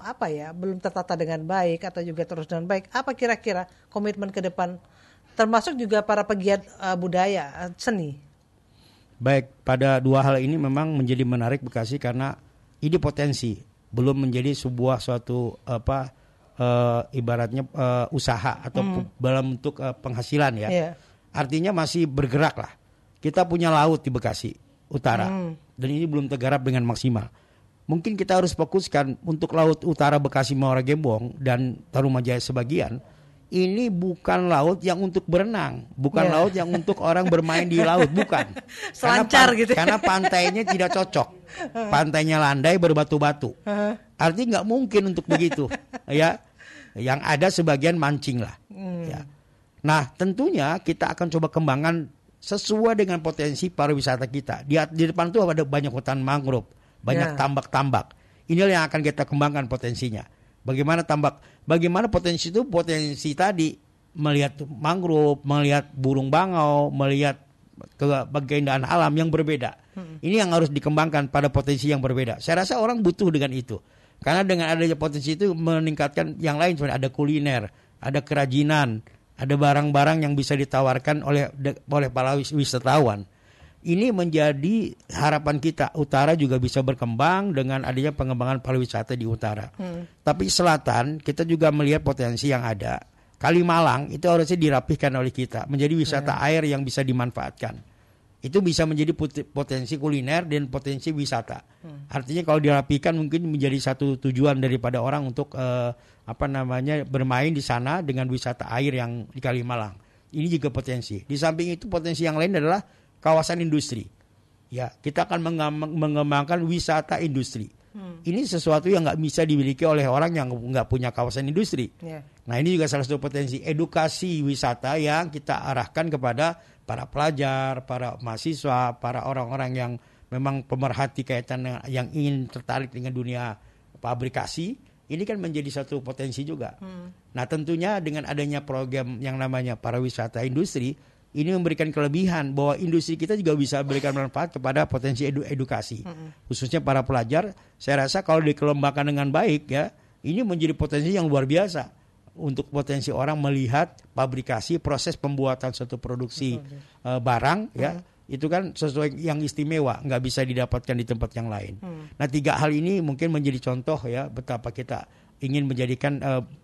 S2: tertata dengan baik atau juga terus dengan baik. Apa kira-kira komitmen ke depan, termasuk juga para pegiat budaya, seni?
S3: Baik, pada dua hal ini memang menjadi menarik Bekasi karena ini potensi, belum menjadi sebuah suatu ibaratnya usaha atau dalam bentuk penghasilan ya. Artinya masih bergerak lah. Kita punya laut di Bekasi Utara dan ini belum tergarap dengan maksimal. Mungkin kita harus fokuskan untuk laut utara Bekasi Muara Gembong dan Tarumajaya sebagian. Ini bukan laut yang untuk berenang, bukan laut yang untuk orang bermain di laut, bukan.
S2: Selancar gitu.
S3: Karena pantainya tidak cocok. Pantainya landai berbatu-batu. Artinya nggak mungkin untuk begitu, ya. Yang ada sebagian mancing lah. Ya. Nah, tentunya kita akan coba kembangkan sesuai dengan potensi pariwisata kita. Di depan itu ada banyak hutan mangrove, banyak tambak-tambak. Inilah yang akan kita kembangkan potensinya. Bagaimana potensi itu? Potensi tadi melihat mangrove, melihat burung bangau, melihat keindahan alam yang berbeda. Ini yang harus dikembangkan pada potensi yang berbeda. Saya rasa orang butuh dengan itu. Karena dengan adanya potensi itu meningkatkan yang lain, sebenarnya ada kuliner, ada kerajinan, ada barang-barang yang bisa ditawarkan oleh para wisatawan. Ini menjadi harapan kita. Utara juga bisa berkembang dengan adanya pengembangan pariwisata di utara. Tapi selatan kita juga melihat potensi yang ada. Kalimalang itu harusnya dirapihkan oleh kita menjadi wisata air yang bisa dimanfaatkan. Itu bisa menjadi potensi kuliner dan potensi wisata. Artinya kalau dirapihkan mungkin menjadi satu tujuan daripada orang untuk bermain di sana dengan wisata air yang di Kalimalang. Ini juga potensi. Di samping itu potensi yang lain adalah kawasan industri. Ya, kita akan mengembangkan wisata industri. Ini sesuatu yang nggak bisa dimiliki oleh orang yang nggak punya kawasan industri. Nah, ini juga salah satu potensi edukasi wisata yang kita arahkan kepada para pelajar, para mahasiswa, para orang-orang yang memang pemerhati kaitan yang ingin tertarik dengan dunia pabrikasi. Ini kan menjadi satu potensi juga. Nah, tentunya dengan adanya program yang namanya pariwisata industri, ini memberikan kelebihan bahwa industri kita juga bisa memberikan manfaat kepada potensi edukasi. Khususnya para pelajar, saya rasa kalau dikembangkan dengan baik ya, ini menjadi potensi yang luar biasa untuk potensi orang melihat pabrikasi, proses pembuatan suatu produksi barang ya. Itu kan sesuatu yang istimewa, nggak bisa didapatkan di tempat yang lain. Nah, 3 hal ini mungkin menjadi contoh ya betapa kita ingin menjadikan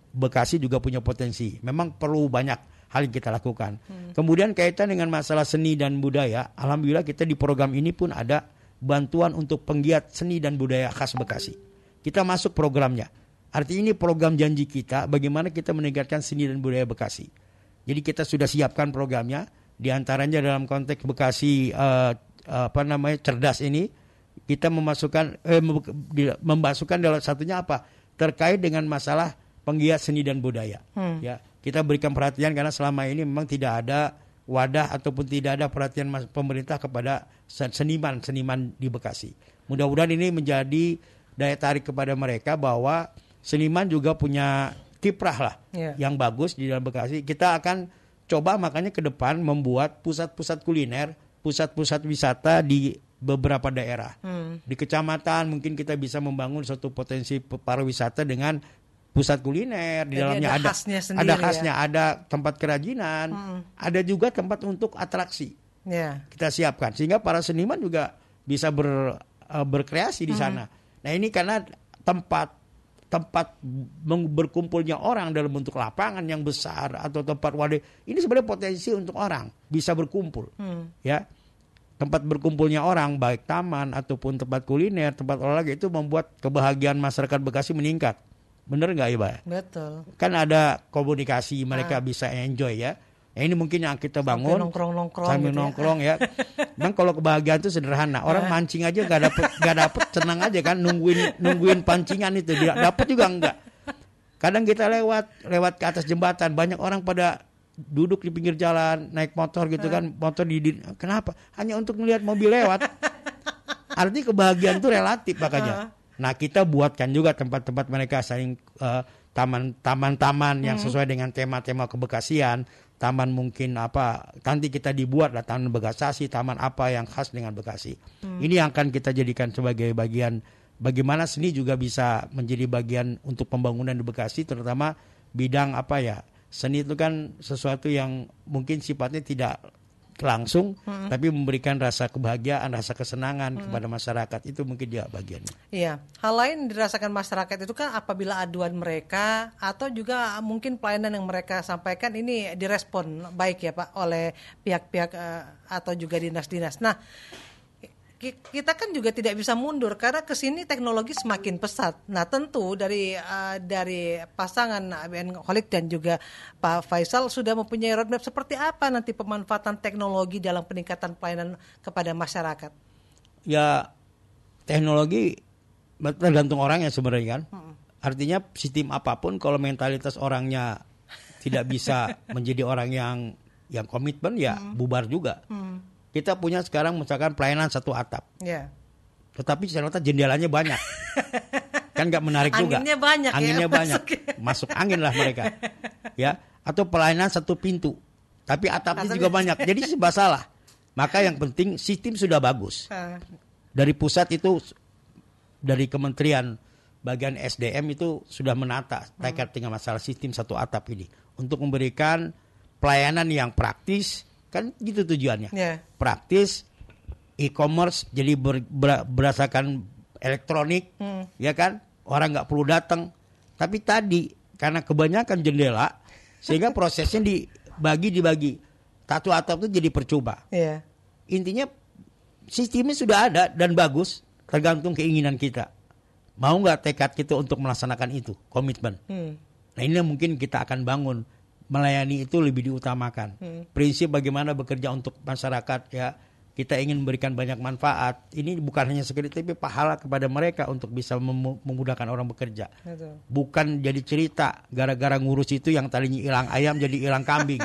S3: Bekasi juga punya potensi. Memang perlu banyak hal yang kita lakukan. Kemudian kaitan dengan masalah seni dan budaya, alhamdulillah kita di program ini pun ada bantuan untuk penggiat seni dan budaya khas Bekasi. Kita masuk programnya. Artinya ini program janji kita bagaimana kita meningkatkan seni dan budaya Bekasi. Jadi kita sudah siapkan programnya, di antaranya dalam konteks Bekasi cerdas ini kita memasukkan dalam satunya apa? Terkait dengan masalah penggiat seni dan budaya. Ya, kita berikan perhatian karena selama ini memang tidak ada wadah ataupun tidak ada perhatian pemerintah kepada seniman di Bekasi. Mudah-mudahan ini menjadi daya tarik kepada mereka bahwa seniman juga punya kiprah lah yang bagus di dalam Bekasi. Kita akan coba makanya ke depan membuat pusat-pusat kuliner, pusat-pusat wisata di beberapa daerah. Di kecamatan mungkin kita bisa membangun suatu potensi pariwisata dengan pusat kuliner, di dalamnya ada khasnya, ada tempat kerajinan, ada juga tempat untuk atraksi. Kita siapkan sehingga para seniman juga bisa berkreasi di sana. Nah, ini karena tempat berkumpulnya orang dalam bentuk lapangan yang besar atau tempat wadah, ini sebenarnya potensi untuk orang bisa berkumpul. Ya. Tempat berkumpulnya orang baik taman ataupun tempat kuliner, tempat olahraga itu membuat kebahagiaan masyarakat Bekasi meningkat. Bener nggak Iba?
S2: Betul.
S3: Kan ada komunikasi, mereka bisa enjoy ya. Ini mungkin yang kita bangun sambil nongkrong ya. Memang kalau kebahagiaan itu sederhana. Orang mancing aja nggak dapet senang aja kan, nungguin pancingan itu dapat juga enggak. Kadang kita lewat ke atas jembatan, banyak orang pada duduk di pinggir jalan naik motor gitu kan, motor kenapa? Hanya untuk melihat mobil lewat. Artinya kebahagiaan itu relatif makanya. Nah, kita buatkan juga tempat-tempat mereka saling taman-taman yang sesuai dengan tema-tema kebekasian. Taman mungkin nanti kita dibuat lah taman Bekasi, taman apa yang khas dengan Bekasi. Ini yang akan kita jadikan sebagai bagian bagaimana seni juga bisa menjadi bagian untuk pembangunan di Bekasi, terutama bidang seni itu kan sesuatu yang mungkin sifatnya tidak langsung, tapi memberikan rasa kebahagiaan, rasa kesenangan kepada masyarakat. Itu mungkin juga bagiannya.
S2: Iya, hal lain dirasakan masyarakat itu kan apabila aduan mereka atau juga mungkin pelayanan yang mereka sampaikan ini direspon baik ya Pak oleh pihak-pihak atau juga dinas-dinas. Nah, kita kan juga tidak bisa mundur karena kesini teknologi semakin pesat. Nah, tentu dari pasangan Ben Kholik dan juga Pak Faisal sudah mempunyai roadmap seperti apa nanti pemanfaatan teknologi dalam peningkatan pelayanan kepada masyarakat.
S3: Ya, teknologi tergantung orangnya sebenarnya kan. Artinya sistem apapun kalau mentalitas orangnya tidak bisa menjadi orang yang komitmen ya bubar juga. Kita punya sekarang misalkan pelayanan satu atap. Tetapi ternyata jendelanya banyak. Kan nggak menarik juga. Anginnya banyak. Masuk angin lah mereka. Ya, atau pelayanan satu pintu. Tapi atapnya juga banyak. Jadi serba salah. Maka yang penting sistem sudah bagus. Dari pusat itu, dari Kementerian bagian SDM itu sudah menata terkait dengan masalah sistem satu atap ini. Untuk memberikan pelayanan yang praktis, kan gitu tujuannya. Praktis, e-commerce, jadi berdasarkan elektronik, ya kan? Orang nggak perlu datang. Tapi tadi, karena kebanyakan jendela, sehingga prosesnya dibagi. Satu atap itu jadi percuma. Intinya sistemnya sudah ada dan bagus, tergantung keinginan kita. Mau nggak tekad kita untuk melaksanakan itu, komitmen. Nah ini mungkin kita akan bangun, melayani itu lebih diutamakan. Prinsip bagaimana bekerja untuk masyarakat, ya kita ingin memberikan banyak manfaat. Ini bukan hanya sekedar, tapi pahala kepada mereka untuk bisa memudahkan orang bekerja. Bukan jadi cerita gara-gara ngurus itu yang tadinya hilang ayam jadi hilang kambing.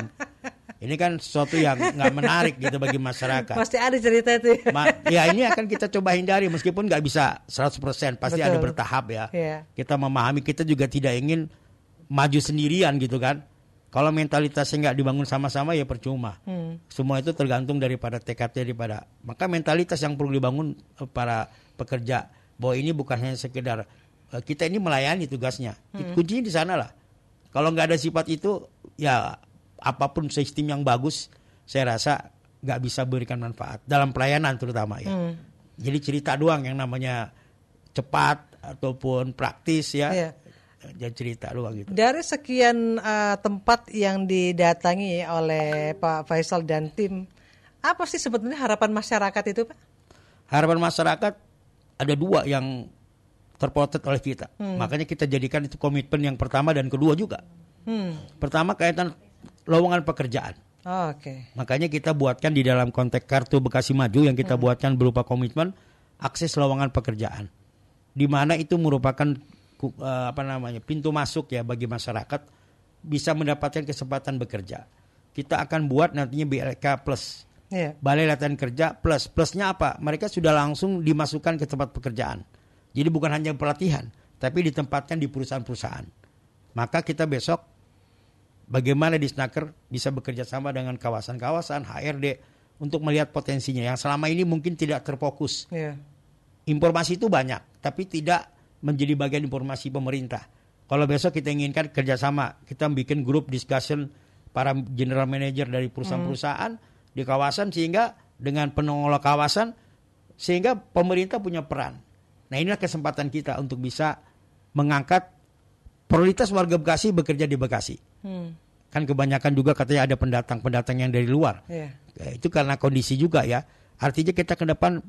S3: Ini kan sesuatu yang nggak menarik gitu bagi masyarakat.
S2: Pasti ada cerita itu.
S3: Ya ini akan kita coba hindari, meskipun nggak bisa 100%, pasti ada bertahap ya. Kita memahami, kita juga tidak ingin maju sendirian gitu kan. Kalau mentalitasnya nggak dibangun sama-sama ya percuma. Semua itu tergantung daripada tekadnya, maka mentalitas yang perlu dibangun para pekerja, bahwa ini bukan hanya sekedar kita ini melayani tugasnya. Kuncinya di sana lah. Kalau nggak ada sifat itu, ya apapun sistem yang bagus, saya rasa nggak bisa berikan manfaat dalam pelayanan terutama ya. Jadi cerita doang yang namanya cepat ataupun praktis ya. Jadi cerita doang gitu.
S2: Dari sekian tempat yang didatangi oleh Pak Faisal dan tim, apa sih sebetulnya harapan masyarakat itu, Pak?
S3: Harapan masyarakat ada dua yang terpotret oleh kita. Makanya kita jadikan itu komitmen yang pertama dan kedua juga. Pertama kaitan lowongan pekerjaan. Makanya kita buatkan di dalam konteks Kartu Bekasi Maju yang kita buatkan berupa komitmen akses lowongan pekerjaan, di mana itu merupakan pintu masuk ya bagi masyarakat bisa mendapatkan kesempatan bekerja. Kita akan buat nantinya BLK Plus, Balai Latihan Kerja Plus. Plusnya apa? Mereka sudah langsung dimasukkan ke tempat pekerjaan. Jadi bukan hanya pelatihan, tapi ditempatkan di perusahaan-perusahaan. Maka kita besok bagaimana di Snaker bisa bekerja sama dengan kawasan-kawasan HRD untuk melihat potensinya yang selama ini mungkin tidak terfokus. Informasi itu banyak, tapi tidak menjadi bagian informasi pemerintah. Kalau besok kita inginkan kerjasama, kita bikin grup discussion para general manager dari perusahaan-perusahaan di kawasan, sehingga dengan pengelola kawasan, sehingga pemerintah punya peran. Nah inilah kesempatan kita untuk bisa mengangkat prioritas warga Bekasi bekerja di Bekasi. Kan kebanyakan juga katanya ada pendatang yang dari luar. Itu karena kondisi juga ya. Artinya kita ke depan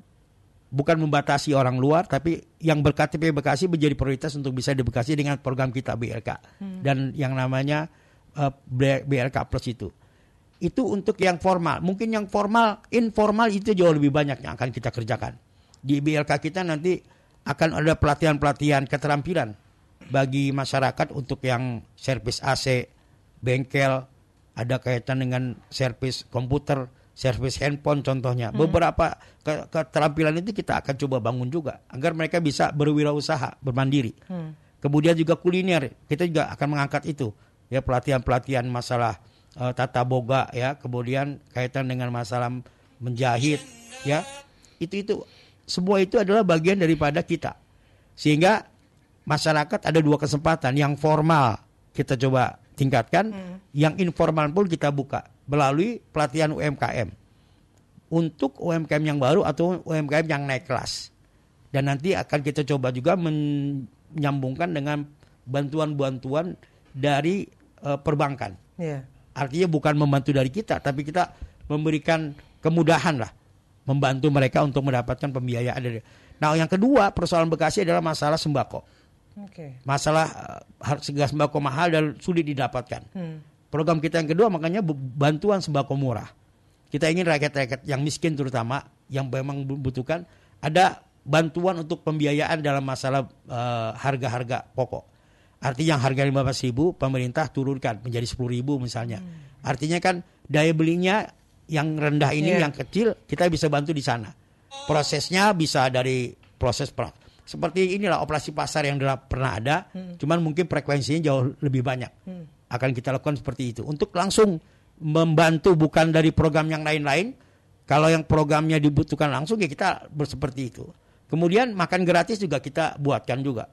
S3: bukan membatasi orang luar, tapi yang berKTP Bekasi menjadi prioritas untuk bisa di Bekasi dengan program kita BLK dan yang namanya BLK Plus itu. Itu untuk yang formal. Mungkin yang informal itu jauh lebih banyak yang akan kita kerjakan. Di BLK kita nanti akan ada pelatihan-pelatihan keterampilan bagi masyarakat untuk yang servis AC, bengkel, ada kaitan dengan servis komputer, servis handphone contohnya. Beberapa keterampilan itu kita akan coba bangun juga agar mereka bisa berwirausaha, bermandiri. Kemudian juga kuliner, kita juga akan mengangkat itu. Ya pelatihan-pelatihan masalah tata boga ya, kemudian kaitan dengan masalah menjahit ya. Itu semua itu adalah bagian daripada kita. Sehingga masyarakat ada dua kesempatan, yang formal kita coba tingkatkan, yang informal pun kita buka melalui pelatihan UMKM untuk UMKM yang baru atau UMKM yang naik kelas. Dan nanti akan kita coba juga menyambungkan dengan bantuan-bantuan dari perbankan. Artinya bukan membantu dari kita, tapi kita memberikan kemudahan lah, membantu mereka untuk mendapatkan pembiayaan dari. Nah, yang kedua persoalan Bekasi adalah masalah sembako. Masalah harga sembako mahal dan sulit didapatkan. Program kita yang kedua makanya bantuan sembako murah. Kita ingin rakyat-rakyat yang miskin terutama yang memang membutuhkan ada bantuan untuk pembiayaan dalam masalah harga-harga pokok. Artinya yang harga 15.000 pemerintah turunkan menjadi 10.000 misalnya. Artinya kan daya belinya yang rendah ini, yang kecil, kita bisa bantu di sana. Prosesnya bisa dari proses seperti inilah operasi pasar yang pernah ada, cuman mungkin frekuensinya jauh lebih banyak. Akan kita lakukan seperti itu untuk langsung membantu, bukan dari program yang lain-lain, Kalau yang programnya dibutuhkan langsung ya kita seperti itu. Kemudian makan gratis juga kita buatkan juga.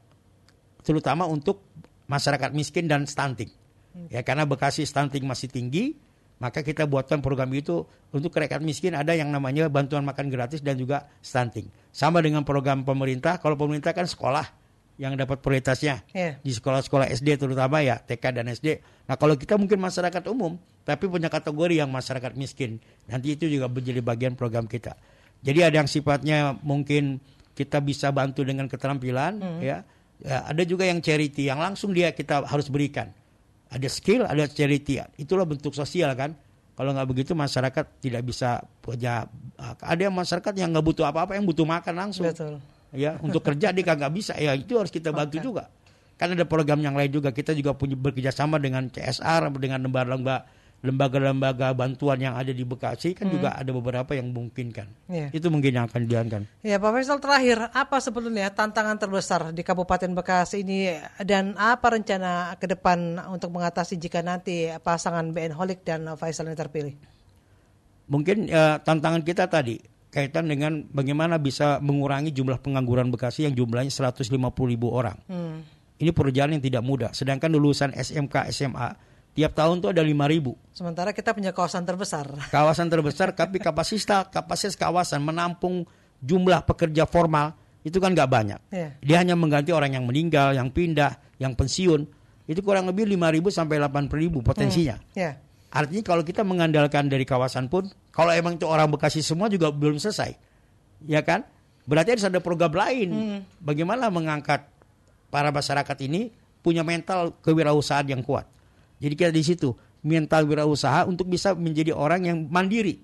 S3: Terutama untuk masyarakat miskin dan stunting. Ya, karena Bekasi stunting masih tinggi, maka kita buatkan program itu untuk rakyat miskin, ada yang namanya bantuan makan gratis dan juga stunting. Sama dengan program pemerintah, kalau pemerintah kan sekolah yang dapat prioritasnya. Di sekolah-sekolah SD terutama ya, TK dan SD. Nah, kalau kita mungkin masyarakat umum, tapi punya kategori yang masyarakat miskin. Nanti itu juga menjadi bagian program kita. Jadi ada yang sifatnya mungkin kita bisa bantu dengan keterampilan, ya. Ada juga yang charity, yang langsung kita harus berikan. Ada skill, ada charity. Itulah bentuk sosial kan. Kalau nggak begitu masyarakat tidak bisa punya. Ada masyarakat yang nggak butuh apa-apa, yang butuh makan langsung. Betul. Ya, untuk kerja dia nggak bisa. Ya itu harus kita bantu juga. Kan ada program yang lain juga. Kita juga punya bekerjasama dengan CSR, dengan lembaga-lembaga bantuan yang ada di Bekasi kan juga ada beberapa yang memungkinkan. Itu mungkin yang akan dijalankan. Ya,
S2: Pak Faisal, terakhir apa sebetulnya tantangan terbesar di Kabupaten Bekasi ini dan apa rencana ke depan untuk mengatasi jika nanti pasangan BN Holik dan Faisal ini terpilih?
S3: Mungkin tantangan kita tadi kaitan dengan bagaimana bisa mengurangi jumlah pengangguran Bekasi yang jumlahnya 150.000 orang. Ini pekerjaan yang tidak mudah. Sedangkan lulusan SMK, SMA tiap tahun tuh ada 5.000.
S2: Sementara kita punya kawasan terbesar.
S3: Kawasan terbesar, tapi kapasitas kawasan menampung jumlah pekerja formal itu kan nggak banyak. Dia hanya mengganti orang yang meninggal, yang pindah, yang pensiun. Itu kurang lebih 5.000 sampai 8.000 potensinya. Artinya kalau kita mengandalkan dari kawasan pun, kalau emang itu orang Bekasi semua juga belum selesai. Ya kan? Berarti harus ada program lain. Bagaimana mengangkat para masyarakat ini punya mental kewirausahaan yang kuat. Jadi kita di situ mental wirausaha untuk bisa menjadi orang yang mandiri,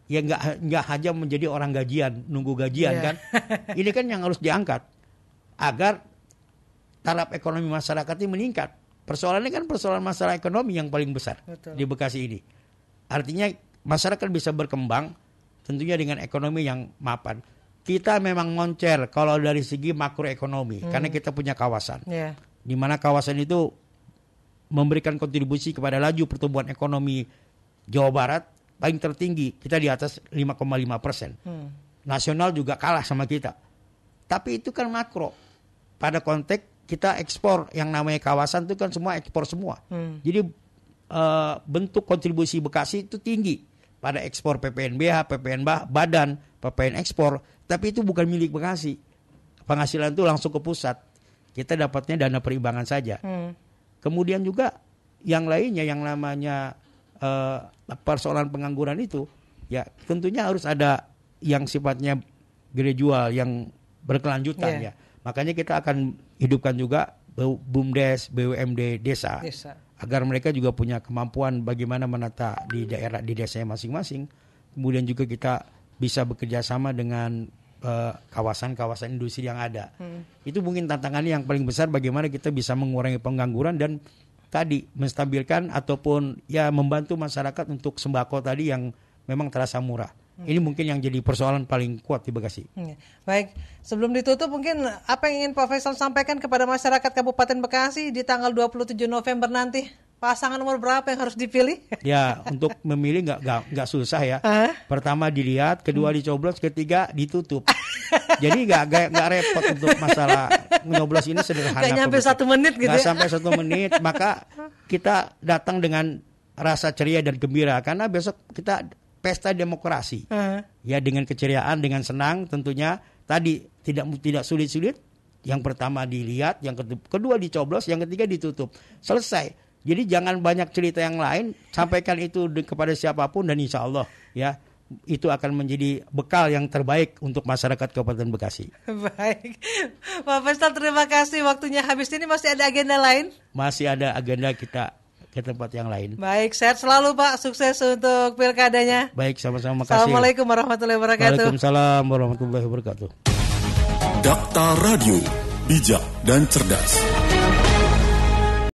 S3: ya nggak hanya menjadi orang gajian, nunggu gajian kan. Ini kan yang harus diangkat agar taraf ekonomi masyarakat ini meningkat. Persoalannya kan persoalan masalah ekonomi yang paling besar. Betul. Di Bekasi ini. Artinya masyarakat bisa berkembang tentunya dengan ekonomi yang mapan. Kita memang moncer kalau dari segi makroekonomi karena kita punya kawasan. Di mana kawasan itu memberikan kontribusi kepada laju pertumbuhan ekonomi Jawa Barat paling tertinggi, kita di atas 5,5%. Nasional juga kalah sama kita. Tapi itu kan makro. Pada konteks kita ekspor yang namanya kawasan itu kan semua ekspor semua. Jadi bentuk kontribusi Bekasi itu tinggi pada ekspor PPNBH, PPN Badan, PPN ekspor. Tapi itu bukan milik Bekasi. Penghasilan itu langsung ke pusat. Kita dapatnya dana perimbangan saja. Kemudian juga yang lainnya yang namanya persoalan pengangguran itu, ya tentunya harus ada yang sifatnya gradual, yang berkelanjutan ya. Makanya kita akan hidupkan juga BUMDes, BUMD desa, agar mereka juga punya kemampuan bagaimana menata di daerah, di desanya masing-masing. Kemudian juga kita bisa bekerja sama dengan kawasan-kawasan industri yang ada. Itu mungkin tantangannya yang paling besar, bagaimana kita bisa mengurangi pengangguran dan tadi menstabilkan ataupun ya membantu masyarakat untuk sembako tadi yang memang terasa murah. Ini mungkin yang jadi persoalan paling kuat di Bekasi.
S2: Baik, sebelum ditutup mungkin apa yang ingin Pak Faisal sampaikan kepada masyarakat Kabupaten Bekasi di tanggal 27 November nanti? Pasangan nomor berapa yang harus dipilih? Ya, untuk memilih nggak susah ya. Pertama dilihat, kedua dicoblos, ketiga ditutup. Jadi nggak repot untuk masalah nyoblos ini, sederhana. Nggak nyampe 1 menit gitu. Nggak sampai 1 menit, maka kita datang dengan rasa ceria dan gembira karena besok kita pesta demokrasi. Ya, dengan keceriaan, dengan senang tentunya. Tadi tidak sulit-sulit. Yang pertama dilihat, yang kedua dicoblos, yang ketiga ditutup. Selesai. Jadi jangan banyak cerita yang lain, sampaikan itu kepada siapapun dan insya Allah ya itu akan menjadi bekal yang terbaik untuk masyarakat Kabupaten Bekasi. Baik, Pak Faisal, terima kasih waktunya habis. Ini masih ada agenda lain? Masih ada agenda kita ke tempat yang lain. Baik, sehat selalu Pak, sukses untuk pilkadanya. Baik, sama-sama, makasih. Assalamualaikum warahmatullahi wabarakatuh. Waalaikumsalam warahmatullahi wabarakatuh.
S1: Dakta Radio, bijak dan cerdas.